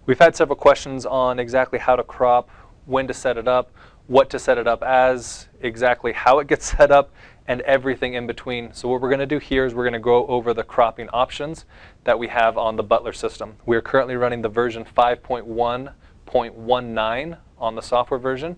We've had several questions on exactly how to crop, when to set it up, what to set it up as, exactly how it gets set up, and everything in between. So what we're going to do here is we're going to go over the cropping options that we have on the Butler system. We're currently running the version 5.1.19 on the software version.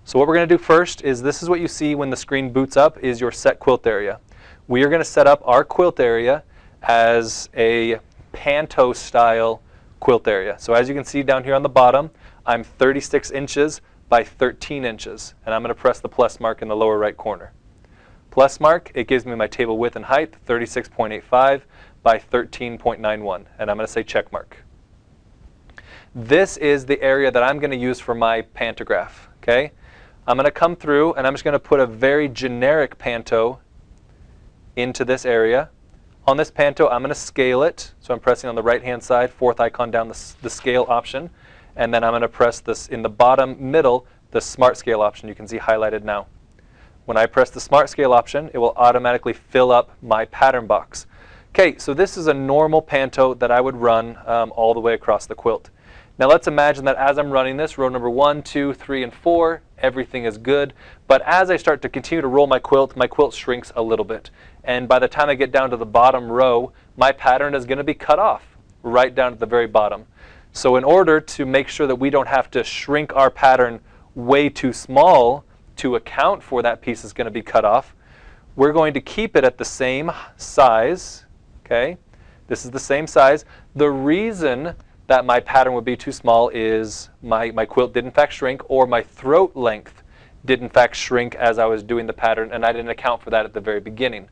So what we're going to do first is this is what you see when the screen boots up is your set quilt area. We are going to set up our quilt area as a panto style quilt area. So as you can see down here on the bottom, I'm 36 inches by 13 inches, and I'm going to press the plus mark in the lower right corner. Plus mark, it gives me my table width and height, 36.85 by 13.91, and I'm going to say check mark. This is the area that I'm going to use for my pantograph. Okay, I'm going to come through and I'm just going to put a very generic panto into this area. On this panto, I'm going to scale it. So I'm pressing on the right-hand side, fourth icon down the scale option. And then I'm going to press this in the bottom middle, the smart scale option you can see highlighted now. When I press the smart scale option, it will automatically fill up my pattern box. Okay, so this is a normal panto that I would run all the way across the quilt. Now let's imagine that as I'm running this, row number 1, 2, 3, and 4, everything is good. But as I start to continue to roll my quilt shrinks a little bit. And by the time I get down to the bottom row, my pattern is going to be cut off right down to the very bottom. So in order to make sure that we don't have to shrink our pattern way too small to account for that piece is going to be cut off, we're going to keep it at the same size. Okay, this is the same size. The reason that my pattern would be too small is my quilt did in fact shrink, or my throat length did in fact shrink as I was doing the pattern, and I didn't account for that at the very beginning.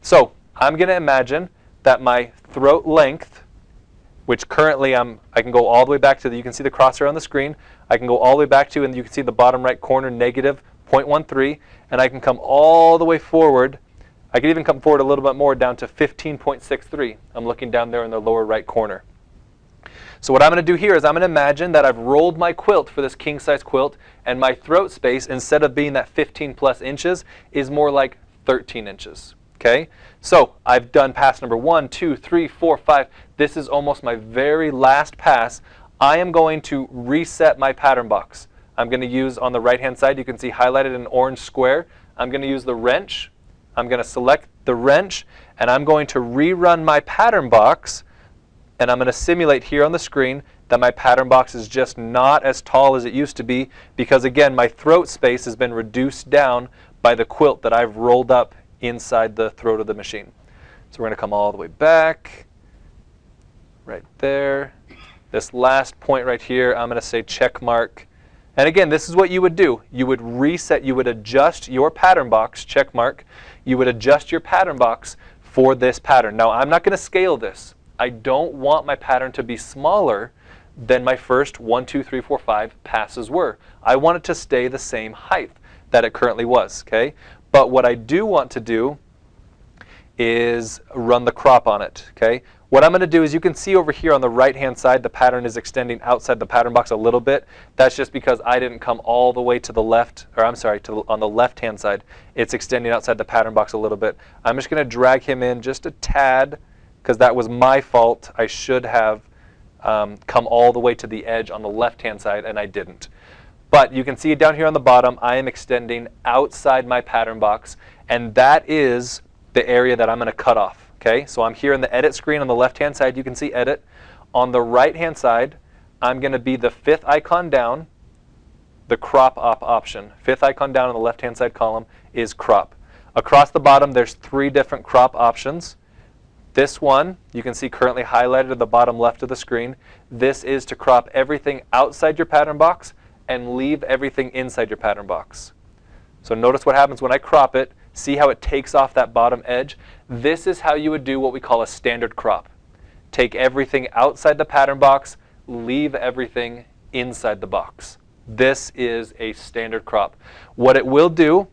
So I'm going to imagine that my throat length, which currently I can go all the way back to, you can see the crosshair on the screen, I can go all the way back to, and you can see the bottom right corner, negative 0.13, and I can come all the way forward. I can even come forward a little bit more down to 15.63. I'm looking down there in the lower right corner. So what I'm going to do here is I'm going to imagine that I've rolled my quilt for this king size quilt, and my throat space, instead of being that 15 plus inches, is more like 13 inches. Okay, so I've done pass number 1, 2, 3, 4, 5. This is almost my very last pass. I am going to reset my pattern box. I'm going to use, on the right hand side, you can see highlighted in orange square, I'm going to use the wrench. I'm going to select the wrench, and I'm going to rerun my pattern box. And I'm going to simulate here on the screen that my pattern box is just not as tall as it used to be, because again, my throat space has been reduced down by the quilt that I've rolled up inside the throat of the machine. So we're going to come all the way back, right there. This last point right here, I'm going to say check mark. And again, this is what you would do. You would reset, you would adjust your pattern box, check mark. You would adjust your pattern box for this pattern. Now, I'm not going to scale this. I don't want my pattern to be smaller than my first 1, 2, 3, 4, 5 passes were. I want it to stay the same height that it currently was. Okay? But what I do want to do is run the crop on it. Okay? What I'm going to do is, you can see over here on the right hand side, the pattern is extending outside the pattern box a little bit. That's just because I didn't come all the way to the left, or I'm sorry, on the left hand side. It's extending outside the pattern box a little bit. I'm just going to drag him in just a tad, because that was my fault. I should have come all the way to the edge on the left-hand side, and I didn't. But you can see down here on the bottom, I am extending outside my pattern box, and that is the area that I'm going to cut off. Okay, so I'm here in the edit screen on the left-hand side. You can see edit. On the right-hand side, I'm going to be the fifth icon down, the crop op option. Fifth icon down on the left-hand side column is crop. Across the bottom, there's 3 different crop options. This one, you can see currently highlighted at the bottom left of the screen. This is to crop everything outside your pattern box and leave everything inside your pattern box. So notice what happens when I crop it. See how it takes off that bottom edge? This is how you would do what we call a standard crop. Take everything outside the pattern box, leave everything inside the box. This is a standard crop. What it will do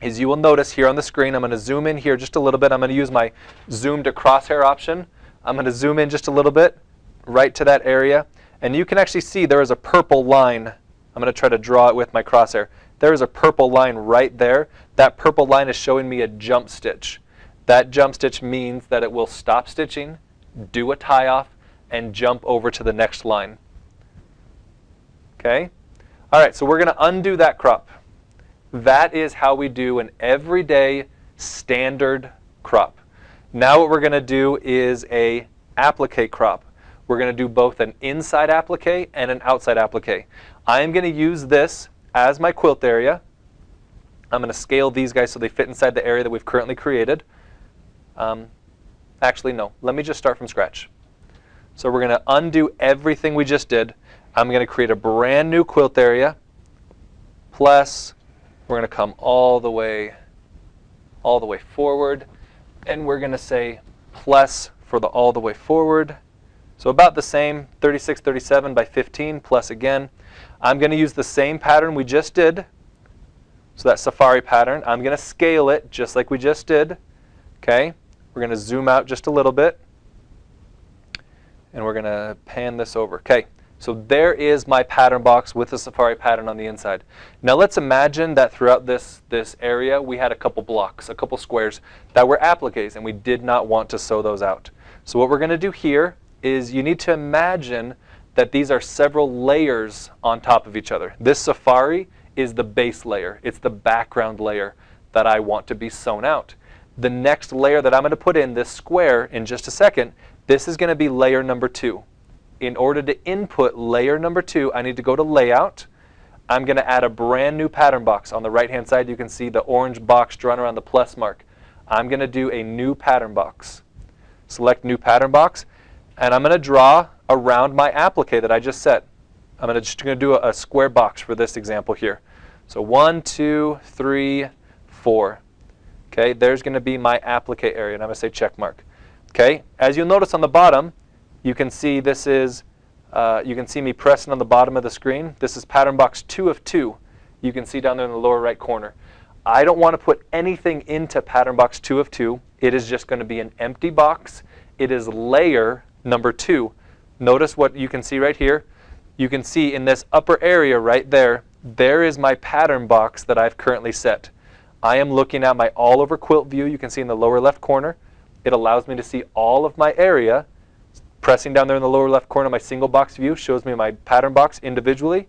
is, you will notice here on the screen, I'm going to zoom in here just a little bit. I'm going to use my zoom to crosshair option. I'm going to zoom in just a little bit right to that area. And you can actually see there is a purple line. I'm going to try to draw it with my crosshair. There is a purple line right there. That purple line is showing me a jump stitch. That jump stitch means that it will stop stitching, do a tie off, and jump over to the next line. Okay? All right, so we're going to undo that crop. That is how we do an everyday standard crop. Now what we're going to do is a applique crop. We're going to do both an inside applique and an outside applique. I am going to use this as my quilt area. I'm going to scale these guys so they fit inside the area that we've currently created. Actually, no. Let me just start from scratch. So we're going to undo everything we just did. I'm going to create a brand new quilt area. Plus, we're going to come all the way forward. And we're going to say plus for the all the way forward. So about the same, 36, 37 by 15 plus again. I'm going to use the same pattern we just did. So that safari pattern, I'm going to scale it just like we just did. Okay, we're going to zoom out just a little bit. And we're going to pan this over. Okay, so there is my pattern box with the safari pattern on the inside. Now let's imagine that throughout this area we had a couple blocks, a couple squares that were appliques, and we did not want to sew those out. So what we're going to do here is you need to imagine that these are several layers on top of each other. This safari is the base layer. It's the background layer that I want to be sewn out. The next layer that I'm going to put in, this square, in just a second, this is going to be layer number 2. In order to input layer number 2, I need to go to Layout. I'm going to add a brand new pattern box. On the right-hand side, you can see the orange box drawn around the plus mark. I'm going to do a new pattern box. Select New Pattern Box, and I'm going to draw around my applique that I just set. I'm just going to do a square box for this example here. So 1, 2, 3, 4. Okay, there's going to be my applique area, and I'm going to say check mark. Okay, as you'll notice on the bottom, you can see this is, you can see me pressing on the bottom of the screen. This is pattern box 2 of 2. You can see down there in the lower right corner. I don't want to put anything into pattern box 2 of 2. It is just going to be an empty box. It is layer number 2. Notice what you can see right here. You can see in this upper area right there, there is my pattern box that I've currently set. I am looking at my all over quilt view. You can see in the lower left corner. It allows me to see all of my area. Pressing down there in the lower left corner, my single box view shows me my pattern box individually.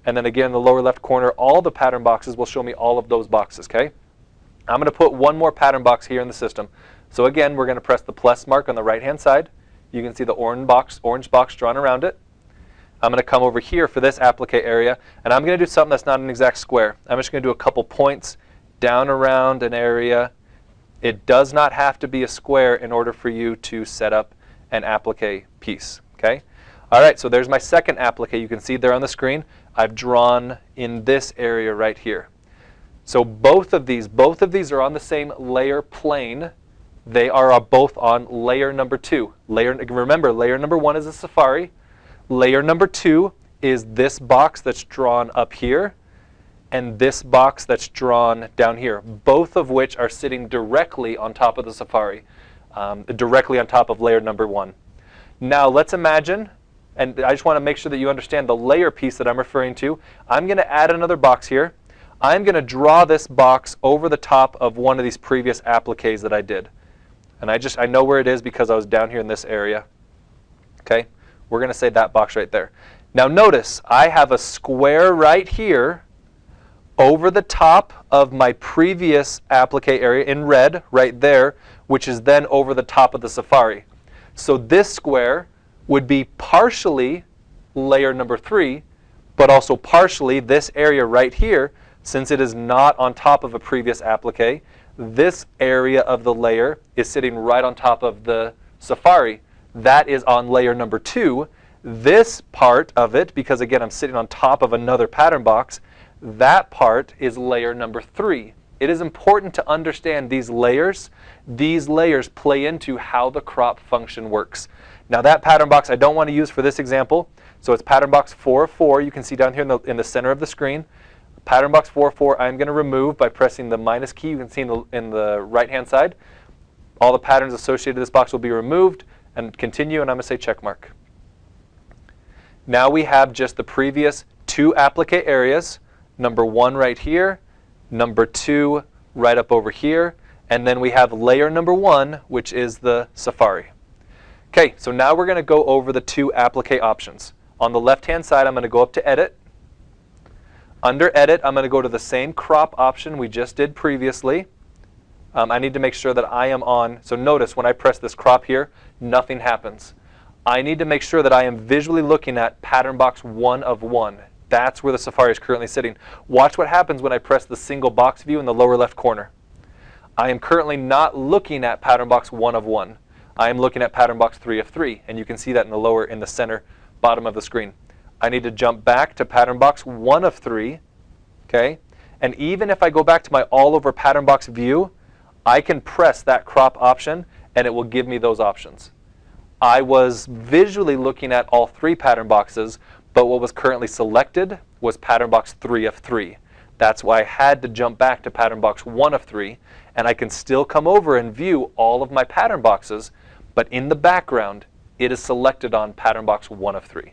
And then again, in the lower left corner, all the pattern boxes will show me all of those boxes, okay? I'm going to put one more pattern box here in the system. So again, we're going to press the plus mark on the right-hand side. You can see the orange box drawn around it. I'm going to come over here for this applique area, and I'm going to do something that's not an exact square. I'm just going to do a couple points down around an area. It does not have to be a square in order for you to set up an applique piece, okay? All right, so there's my second applique. You can see there on the screen. I've drawn in this area right here. So both of these are on the same layer plane. They are both on layer number 2. Remember, layer number 1 is a safari. Layer number 2 is this box that's drawn up here and this box that's drawn down here, both of which are sitting directly on top of the safari, directly on top of layer number 1. Now let's imagine, and I just want to make sure that you understand the layer piece that I'm referring to. I'm going to add another box here. I'm going to draw this box over the top of one of these previous appliques that I did. And I know where it is because I was down here in this area. Okay, we're going to say that box right there. Now notice, I have a square right here over the top of my previous applique area in red, right there, which is then over the top of the safari. So this square would be partially layer number 3, but also partially this area right here, since it is not on top of a previous applique. This area of the layer is sitting right on top of the safari. That is on layer number 2. This part of it, because again I'm sitting on top of another pattern box, that part is layer number 3. It is important to understand these layers. These layers play into how the crop function works. Now that pattern box I don't want to use for this example, so it's pattern box 4 of 4. You can see down here in the center of the screen. Pattern box 4 of 4 I'm going to remove by pressing the minus key. You can see in the right hand side. All the patterns associated with this box will be removed, and continue, and I'm going to say check mark. Now we have just the previous 2 applique areas. Number 1 right here, number 2 right up over here, and then we have layer number 1, which is the safari. Okay, so now we're going to go over the 2 applique options. On the left hand side, I'm going to go up to Edit, Under Edit, I'm going to go to the same crop option we just did previously. I need to make sure that I am on. So notice when I press this crop here, nothing happens. I need to make sure that I am visually looking at pattern box 1 of 1. That's where the Safari is currently sitting. Watch what happens when I press the single box view in the lower left corner. I am currently not looking at pattern box 1 of 1. I am looking at pattern box 3 of 3, and you can see that in the center bottom of the screen. I need to jump back to pattern box 1 of 3, okay? And even if I go back to my all over pattern box view, I can press that crop option and it will give me those options. I was visually looking at all 3 pattern boxes, but what was currently selected was pattern box 3 of 3. That's why I had to jump back to pattern box 1 of 3, and I can still come over and view all of my pattern boxes, but in the background, it is selected on pattern box 1 of 3.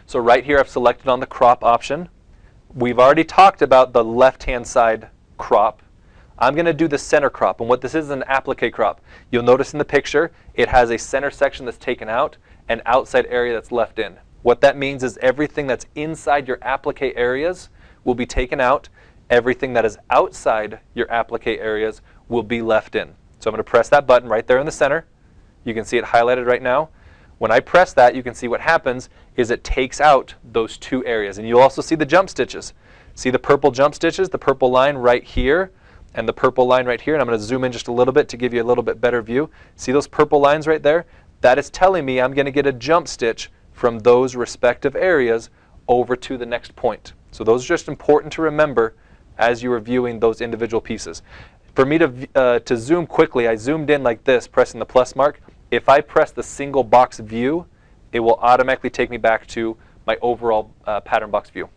So right here, I've selected on the crop option. We've already talked about the left-hand side crop. I'm going to do the center crop, and what this is an applique crop. You'll notice in the picture, it has a center section that's taken out, and outside area that's left in. What that means is everything that's inside your applique areas will be taken out. Everything that is outside your applique areas will be left in. So I'm going to press that button right there in the center. You can see it highlighted right now. When I press that, you can see what happens is it takes out those 2 areas. And you'll also see the jump stitches. See the purple jump stitches, the purple line right here, and the purple line right here. And I'm going to zoom in just a little bit to give you a little bit better view. See those purple lines right there? That is telling me I'm going to get a jump stitch from those respective areas over to the next point. So those are just important to remember as you are viewing those individual pieces. For me to zoom quickly, I zoomed in like this, pressing the plus mark. If I press the single box view, it will automatically take me back to my overall pattern box view.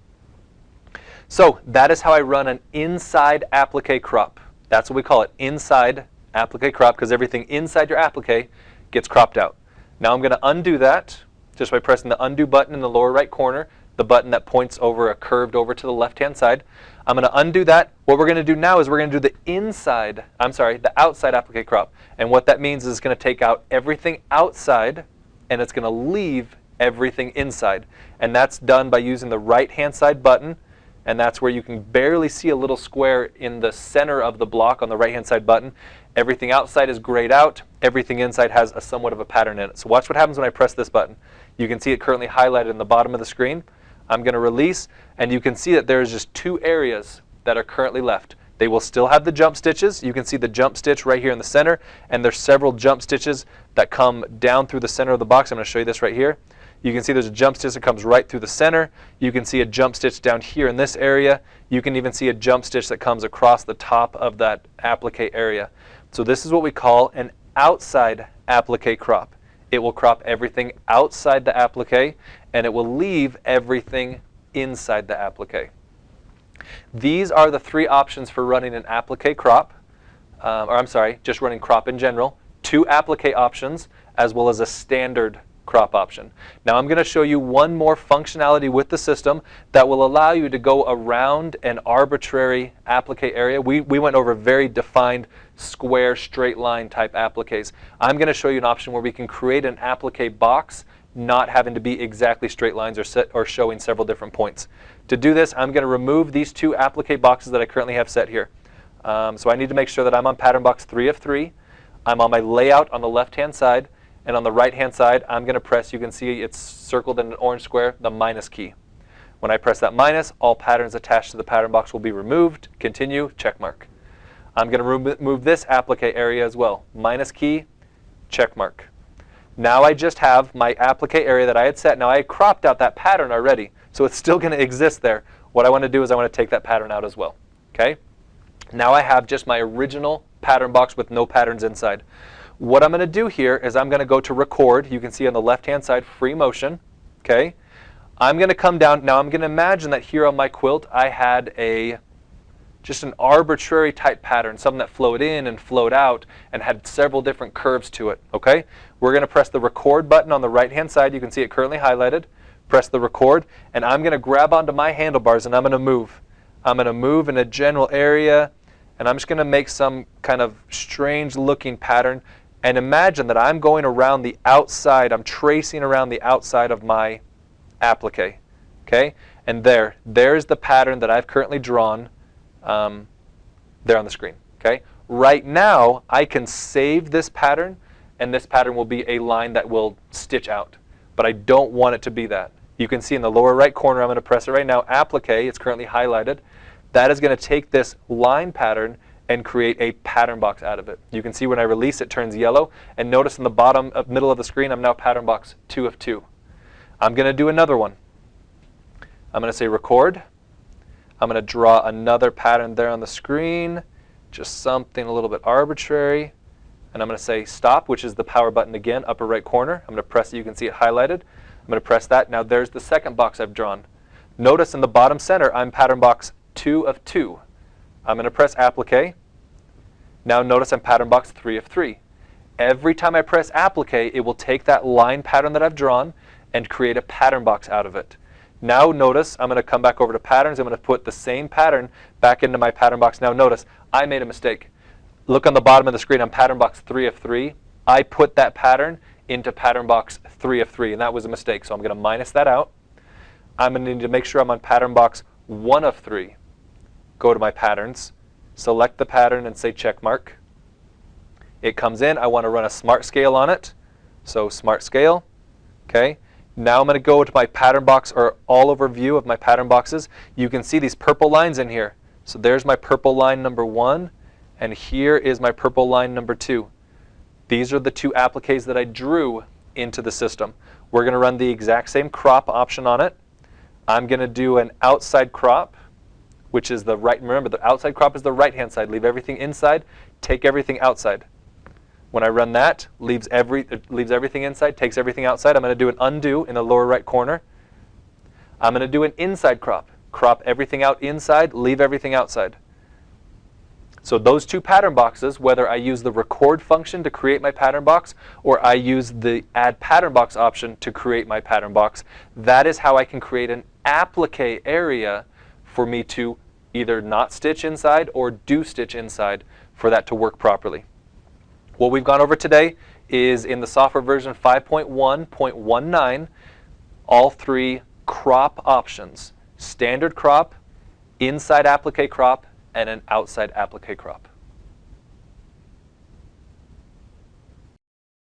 So that is how I run an inside applique crop. That's what we call it, inside applique crop, because everything inside your applique gets cropped out. Now I'm going to undo that just by pressing the undo button in the lower right corner, the button that points over curved over to the left-hand side. I'm going to undo that. What we're going to do now is we're going to do the outside applique crop. And what that means is it's going to take out everything outside and it's going to leave everything inside. And that's done by using the right-hand side button, and that's where you can barely see a little square in the center of the block on the right-hand side button. Everything outside is grayed out. Everything inside has somewhat of a pattern in it. So watch what happens when I press this button. You can see it currently highlighted in the bottom of the screen. I'm going to release, and you can see that there's just 2 areas that are currently left. They will still have the jump stitches. You can see the jump stitch right here in the center, and there's several jump stitches that come down through the center of the box. I'm going to show you this right here. You can see there's a jump stitch that comes right through the center. You can see a jump stitch down here in this area. You can even see a jump stitch that comes across the top of that applique area. So this is what we call an outside applique crop. It will crop everything outside the applique, and it will leave everything inside the applique. These are the 3 options for running an applique crop, just running crop in general. 2 applique options, as well as a standard crop option. Now I'm going to show you one more functionality with the system that will allow you to go around an arbitrary applique area. We went over very defined square straight line type appliques. I'm going to show you an option where we can create an applique box not having to be exactly straight lines or showing several different points. To do this, I'm going to remove these 2 applique boxes that I currently have set here. So I need to make sure that I'm on pattern box 3 of 3. I'm on my layout on the left-hand side. And on the right-hand side, I'm going to press, you can see it's circled in an orange square, the minus key. When I press that minus, all patterns attached to the pattern box will be removed. Continue, check mark. I'm going to remove this applique area as well. Minus key, check mark. Now I just have my applique area that I had set. Now I cropped out that pattern already, so it's still going to exist there. What I want to do is I want to take that pattern out as well. Okay? Now I have just my original pattern box with no patterns inside. What I'm going to do here is I'm going to go to record. You can see on the left-hand side, free motion. Okay? I'm going to come down. Now I'm going to imagine that here on my quilt I had just an arbitrary type pattern, something that flowed in and flowed out and had several different curves to it. Okay? We're going to press the record button on the right-hand side. You can see it currently highlighted. Press the record, and I'm going to grab onto my handlebars and I'm going to move. I'm going to move in a general area, and I'm just going to make some kind of strange looking pattern. And imagine that I'm going around the outside, I'm tracing around the outside of my applique. Okay, and there's the pattern that I've currently drawn there on the screen. Okay, right now I can save this pattern, and this pattern will be a line that will stitch out, but I don't want it to be that. You can see in the lower right corner, I'm going to press it right now, applique, it's currently highlighted. That is going to take this line pattern and create a pattern box out of it. You can see when I release it turns yellow, and notice in the bottom middle of the screen I'm now pattern box 2 of 2. I'm going to do another one. I'm going to say record. I'm going to draw another pattern there on the screen, just something a little bit arbitrary. And I'm going to say stop, which is the power button again, upper right corner. I'm going to press it, you can see it highlighted. I'm going to press that. Now there's the second box I've drawn. Notice in the bottom center I'm pattern box 2 of 2. I'm going to press applique. Now notice I'm pattern box 3 of 3. Every time I press applique, it will take that line pattern that I've drawn and create a pattern box out of it. Now notice I'm going to come back over to patterns. I'm going to put the same pattern back into my pattern box. Now notice I made a mistake. Look on the bottom of the screen, I'm pattern box 3 of 3. I put that pattern into pattern box 3 of 3, and that was a mistake. So I'm going to minus that out. I'm going to need to make sure I'm on pattern box 1 of 3. Go to my patterns, select the pattern and say check mark. It comes in. I want to run a smart scale on it. So smart scale. Okay. Now I'm going to go to my pattern box, or all over view of my pattern boxes. You can see these purple lines in here. So there's my purple line number 1, and here is my purple line number 2. These are the two appliques that I drew into the system. We're going to run the exact same crop option on it. I'm going to do an outside crop, which is the right. Remember, the outside crop is the right-hand side. Leave everything inside, take everything outside. When I run that, leaves everything inside, takes everything outside. I'm going to do an undo in the lower right corner. I'm going to do an inside crop. Crop everything out inside, leave everything outside. So those two pattern boxes, whether I use the record function to create my pattern box or I use the add pattern box option to create my pattern box, that is how I can create an applique area for me to either not stitch inside or do stitch inside for that to work properly. What we've gone over today is in the software version 5.1.19, all 3 crop options: standard crop, inside applique crop, and an outside applique crop.